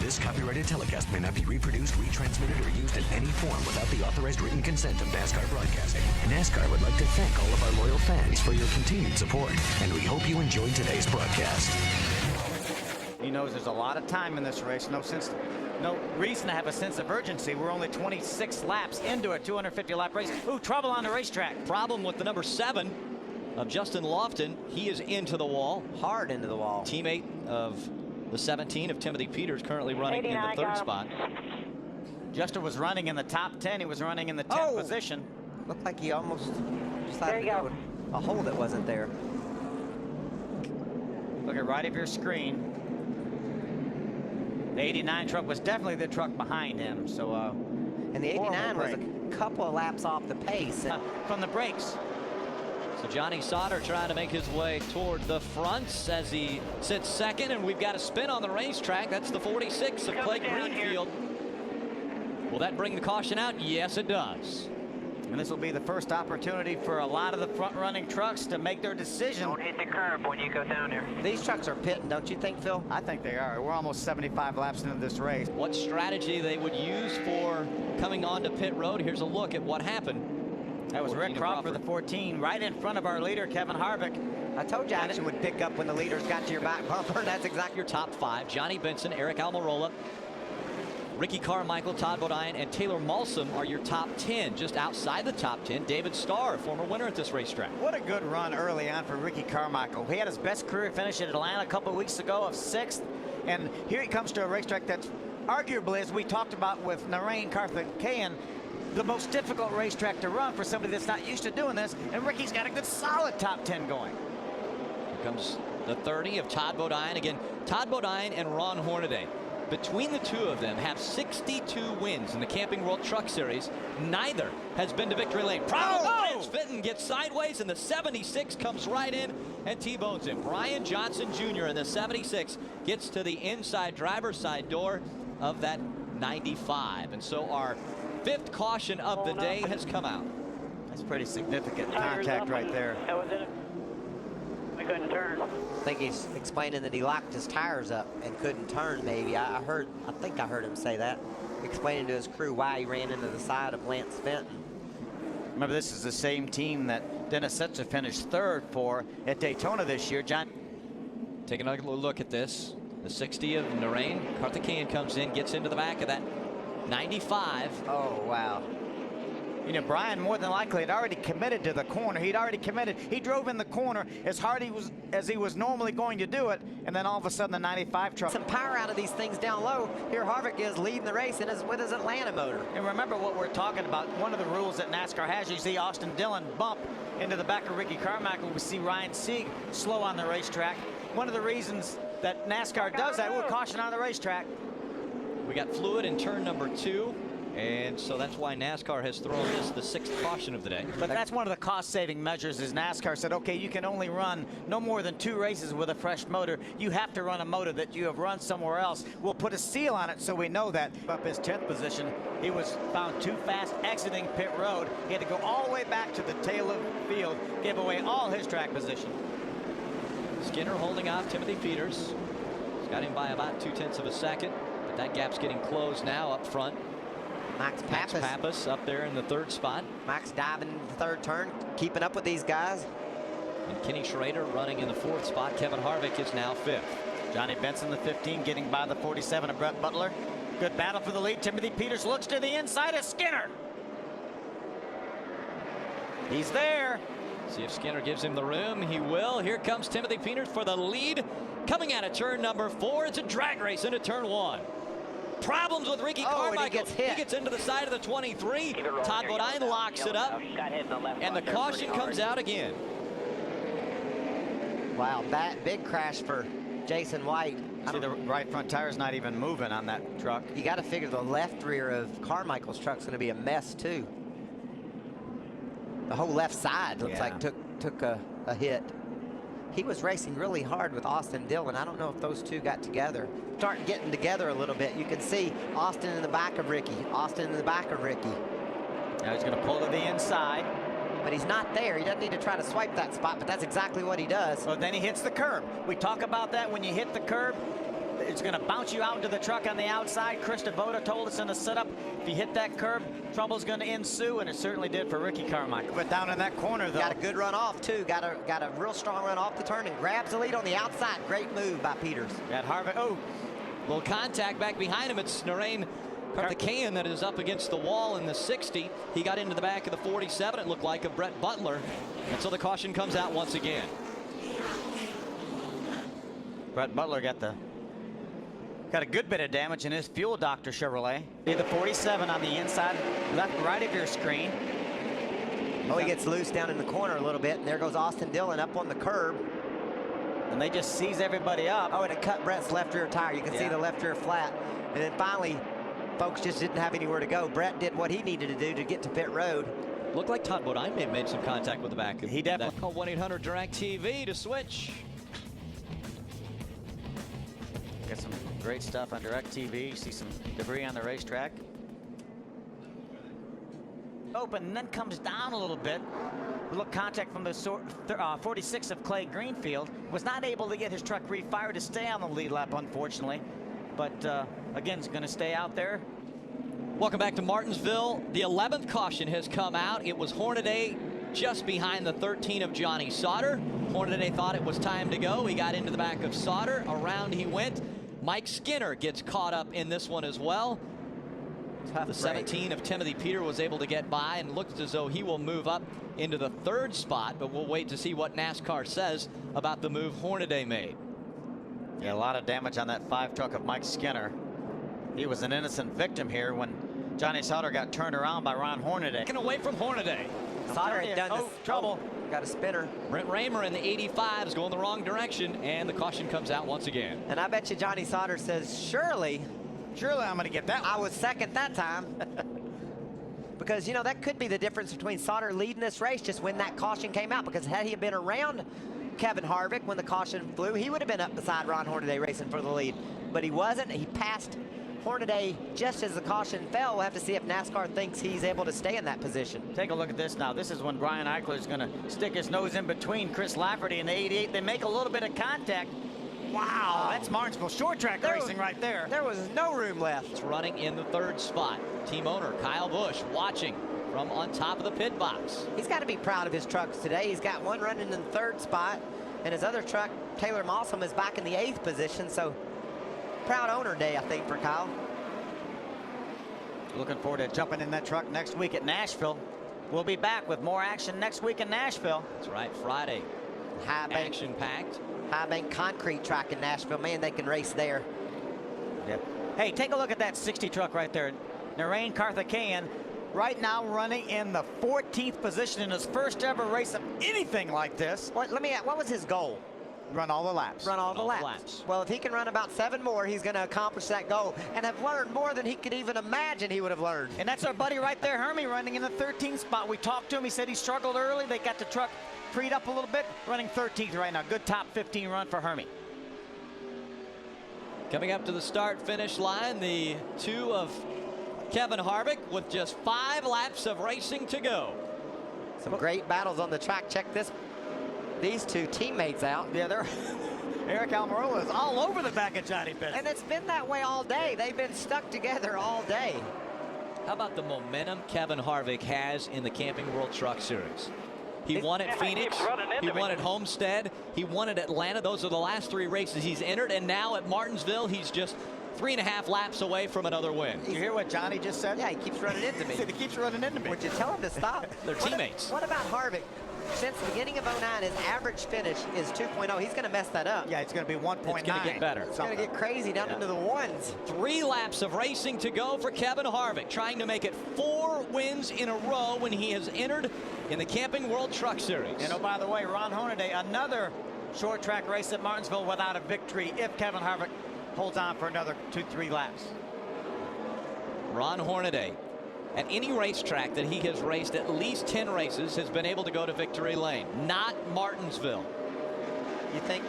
This copyrighted telecast may not be reproduced, retransmitted, or used in any form without the authorized written consent of NASCAR Broadcasting. NASCAR would like to thank all of our loyal fans for your continued support, and we hope you enjoyed today's broadcast. He knows there's a lot of time in this race. No reason to have a sense of urgency. We're only 26 laps into a 250-lap race. Ooh, trouble on the racetrack. Problem with the number 7 of Justin Lofton. He is into the wall. Hard into the wall. Teammate of the 17 of Timothy Peters, currently running in the 3rd spot. Justin was running in the top 10. He was running in the 10th position. Looked like he almost decided to go a hole that wasn't there. Look at right of your screen. The 89 truck was definitely the truck behind him. So, and the 89 was a couple of laps off the pace. From the brakes. So Johnny Sauter trying to make his way toward the front as he sits second, and we've got a spin on the racetrack. That's the 46 of Clay Greenfield. Will that bring the caution out? Yes, it does. And this will be the first opportunity for a lot of the front-running trucks to make their decision. Don't hit the curb when you go down there. These trucks are pitting, don't you think, Phil? I think they are. We're almost 75 laps into this race. What strategy they would use for coming onto pit road? Here's a look at what happened. That was Rick Crawford, the 14, right in front of our leader, Kevin Harvick. I told you action would pick up when the leaders got to your back bumper. That's exactly your top 5. Johnny Benson, Eric Almirola, Ricky Carmichael, Todd Bodine, and Taylor Malsum are your top 10. Just outside the top 10, David Starr, former winner at this racetrack. What a good run early on for Ricky Carmichael. He had his best career finish at Atlanta a couple of weeks ago of 6th. And here he comes to a racetrack that's arguably, as we talked about with Narain Karthikeyan, the most difficult racetrack to run for somebody that's not used to doing this. And Ricky's got a good solid top 10 going. Here comes the 30 of Todd Bodine. Again, Todd Bodine and Ron Hornaday. Between the two of them have 62 wins in the Camping World Truck Series. Neither has been to victory lane. Lance Fitton gets sideways, and the 76 comes right in and T-bones him. Brian Johnson Jr. in the 76 gets to the inside driver's side door of that 95. And so our 5th caution of the day has come out. That's pretty significant contact right there. That was it. We couldn't turn. I think he's explaining that he locked his tires up and couldn't turn, maybe. I think I heard him say that. Explaining to his crew why he ran into the side of Lance Fenton. Remember, this is the same team that Dennis Setzer finished 3rd for at Daytona this year. John, taking a look at this. The 60 of Narain Karthikeyan comes in, gets into the back of that 95. Oh, wow. You know, Brian more than likely had already committed to the corner. He'd already committed. He drove in the corner as hard as he was normally going to do it, and then all of a sudden the 95 truck. Some power out of these things down low. Here Harvick is leading the race and is with his Atlanta motor. And remember what we're talking about. One of the rules that NASCAR has, you see Austin Dillon bump into the back of Ricky Carmichael. We see Ryan Sieg slow on the racetrack. One of the reasons that NASCAR does that, we'll caution on the racetrack. We got fluid in turn number 2. And so that's why NASCAR has thrown this the 6th caution of the day. But that's one of the cost-saving measures is NASCAR said, okay, you can only run no more than 2 races with a fresh motor. You have to run a motor that you have run somewhere else. We'll put a seal on it so we know that. Up his 10th position, he was found too fast exiting pit road. He had to go all the way back to the tail of the field, give away all his track position. Skinner holding off Timothy Peters. He's got him by about 0.2 of a second, but that gap's getting closed now up front. Max Pappas up there in the 3rd spot. Max diving in the 3rd turn, keeping up with these guys. And Kenny Schrader running in the 4th spot. Kevin Harvick is now 5th. Johnny Benson, the 15, getting by the 47 of Brett Butler. Good battle for the lead. Timothy Peters looks to the inside of Skinner. He's there. See if Skinner gives him the room. He will. Here comes Timothy Peters for the lead. Coming out of turn number 4. It's a drag race into turn 1. Problems with Ricky Carmichael. He gets into the side of the 23. Todd Bodine locks it up. And the caution comes out again. Wow, that big crash for Jason White. See, the right front tire's not even moving on that truck. You got to figure the left rear of Carmichael's truck's going to be a mess, too. The whole left side looks like took a hit. He was racing really hard with Austin Dillon. I don't know if those two got together. Start getting together a little bit. You can see Austin in the back of Ricky. Austin in the back of Ricky. Now he's going to pull to the inside. But he's not there. He doesn't need to try to swipe that spot, but that's exactly what he does. Well, then he hits the curb. We talk about that when you hit the curb. It's going to bounce you out into the truck on the outside. Chris DeVota told us in the setup, if you hit that curb, trouble's going to ensue, and it certainly did for Ricky Carmichael. But down in that corner, though. Got a good run off, too. Got a real strong run off the turn and grabs the lead on the outside. Great move by Peters. Got Harvick. Oh, little contact back behind him. It's Narain Karthikeyan that is up against the wall in the 60. He got into the back of the 47, it looked like, of Brett Butler. And so the caution comes out once again. Brett Butler got a good bit of damage in his Fuel Doctor Chevrolet. The 47 on the inside, left, right of your screen. Oh, he gets loose down in the corner a little bit, and there goes Austin Dillon up on the curb. And they just seize everybody up. Oh, and it cut Brett's left rear tire. You can see the left rear flat. And then finally, folks just didn't have anywhere to go. Brett did what he needed to do to get to pit road. Looked like Todd Bodine may have made some contact with the back. He definitely. Call 1-800-DIRECTV to switch. Got some great stuff on DirecTV. You see some debris on the racetrack. Open and then comes down a little bit. A little contact from the 46 of Clay Greenfield. Was not able to get his truck refired to stay on the lead lap, unfortunately. But again, he's going to stay out there. Welcome back to Martinsville. The 11th caution has come out. It was Hornaday just behind the 13 of Johnny Sauter. Hornaday thought it was time to go. He got into the back of Sauter. Around he went. Mike Skinner gets caught up in this one as well. The 17 of Timothy Peter was able to get by and looks as though he will move up into the 3rd spot, but we'll wait to see what NASCAR says about the move Hornaday made. Yeah, a lot of damage on that 5 truck of Mike Skinner. He was an innocent victim here when Johnny Sauter got turned around by Ron Hornaday. Taken away from Hornaday. Sauter had done this. Trouble. Got a spinner. Brent Raymer in the 85 is going the wrong direction, and the caution comes out once again. And I bet you Johnny Sauter says, surely I'm going to get that one. I was second that time. Because, you know, that could be the difference between Sauter leading this race just when that caution came out. Because had he been around Kevin Harvick when the caution flew, he would have been up beside Ron Hornaday racing for the lead. But he wasn't. He passed Hornaday just as the caution fell. We'll have to see if NASCAR thinks he's able to stay in that position. Take a look at this now. This is when Brian Eichler is going to stick his nose in between Chris Lafferty and the 88. They make a little bit of contact. Wow, that's Martinsville short track racing right there. There was no room left. It's running in the 3rd spot. Team owner Kyle Busch watching from on top of the pit box. He's got to be proud of his trucks today. He's got one running in the 3rd spot, and his other truck, Taylor Mossam, is back in the 8th position. So proud owner day, I think, for Kyle. Looking forward to jumping in that truck next week at Nashville. We'll be back with more action next week in Nashville. That's right, Friday. High bank, action-packed. High bank concrete track in Nashville. Man, they can race there. Yep. Hey, take a look at that 60 truck right there. Narain Karthikeyan right now running in the 14th position in his first ever race of anything like this. What was his goal? Run all the laps. Run all the laps. Well, if he can run about 7 more, he's going to accomplish that goal and have learned more than he could even imagine he would have learned. And that's our buddy right there, Hermie, running in the 13th spot. We talked to him. He said he struggled early. They got the truck freed up a little bit, running 13th right now. Good top 15 run for Hermie. Coming up to the start-finish line, the 2 of Kevin Harvick with just 5 laps of racing to go. Some great battles on the track. Check these 2 teammates out. Yeah, they're Eric Almirola is all over the back of Johnny Benson. And it's been that way all day. They've been stuck together all day. How about the momentum Kevin Harvick has in the Camping World Truck Series? He won at Phoenix, he won at Homestead, he won at Atlanta. Those are the last 3 races he's entered, and now at Martinsville, he's just 3.5 laps away from another win. You hear what Johnny just said? Yeah, he keeps running into me. He keeps running into me. Would you tell him to stop? They're teammates. What about Harvick? Since the beginning of 09, his average finish is 2.0. He's going to mess that up. Yeah, it's going to be 1.9. It's going to get better. It's going to get crazy down into the 1s. 3 laps of racing to go for Kevin Harvick, trying to make it 4 wins in a row when he has entered in the Camping World Truck Series. And oh, by the way, Ron Hornaday, another short track race at Martinsville without a victory if Kevin Harvick holds on for another 2-3 laps. Ron Hornaday, at any racetrack that he has raced at least 10 races, has been able to go to victory lane. Not Martinsville. You think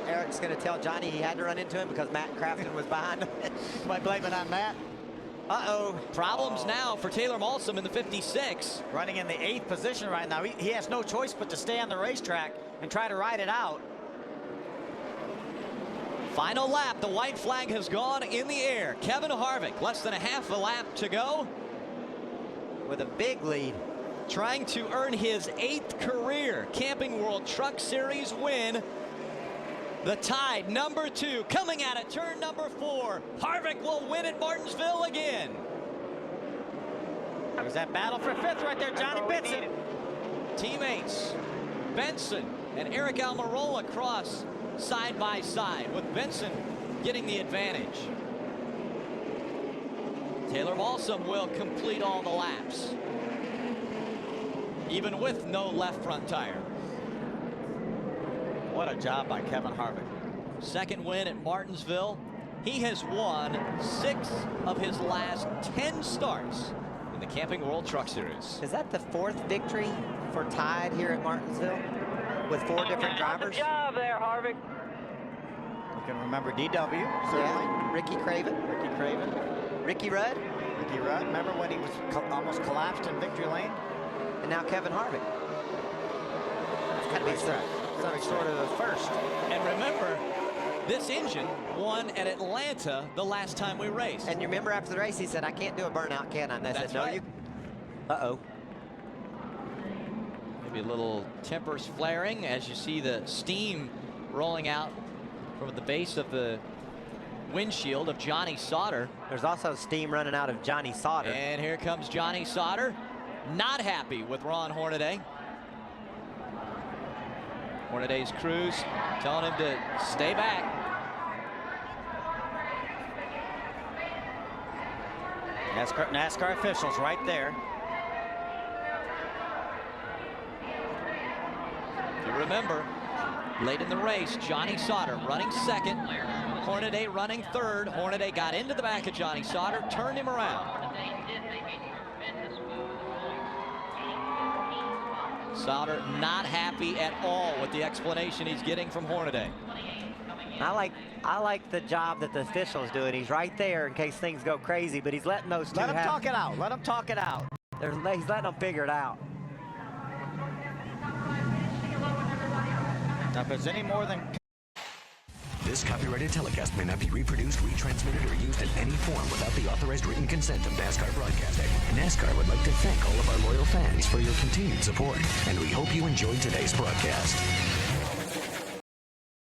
Eric's going to tell Johnny he had to run into him because Matt Crafton was behind him? Might blame it on Matt. Uh-oh. Problems now for Taylor Malsom in the 56. Running in the 8th position right now. He has no choice but to stay on the racetrack and try to ride it out. Final lap, the white flag has gone in the air. Kevin Harvick, less than a half a lap to go. With a big lead. Trying to earn his 8th career Camping World Truck Series win. The Tide, number 2, coming at it, turn number 4. Harvick will win at Martinsville again. There's that battle for 5th right there, Johnny Benson. Teammates Benson and Eric Almirola cross side by side, with Benson getting the advantage. Taylor Balsam will complete all the laps, even with no left front tire. What a job by Kevin Harvick. 2nd win at Martinsville. He has won 6 of his last 10 starts in the Camping World Truck Series. Is that the 4th victory for Tide here at Martinsville with 4 different drivers? Good job there, Harvick. You can remember DW, certainly. Yeah. Ricky Craven. Ricky Craven. Ricky Rudd. Ricky Rudd. Remember when he was almost collapsed in victory lane? And now Kevin Harvick. It's got to be some sort of a first. And remember, this engine won at Atlanta the last time we raced. And you remember after the race, he said, I can't do a burnout, can I? And I That's said, no, right. you. Uh-oh. Maybe a little tempers flaring as you see the steam rolling out from the base of the windshield of Johnny Sauter. There's also steam running out of Johnny Sauter. And here comes Johnny Sauter, not happy with Ron Hornaday. Hornaday's crews telling him to stay back. NASCAR officials right there. If you remember, late in the race, Johnny Sauter running 2nd, Hornaday running 3rd. Hornaday got into the back of Johnny Sauter, turned him around. Sauter not happy at all with the explanation he's getting from Hornaday. I like the job that the official's doing. He's right there in case things go crazy, but he's letting those two Let him talk it out. Let him talk it out. He's letting them figure it out. Now, if there's any more than... This copyrighted telecast may not be reproduced, retransmitted, or used in any form without the authorized written consent of NASCAR Broadcasting. NASCAR would like to thank all of our loyal fans for your continued support, and we hope you enjoyed today's broadcast.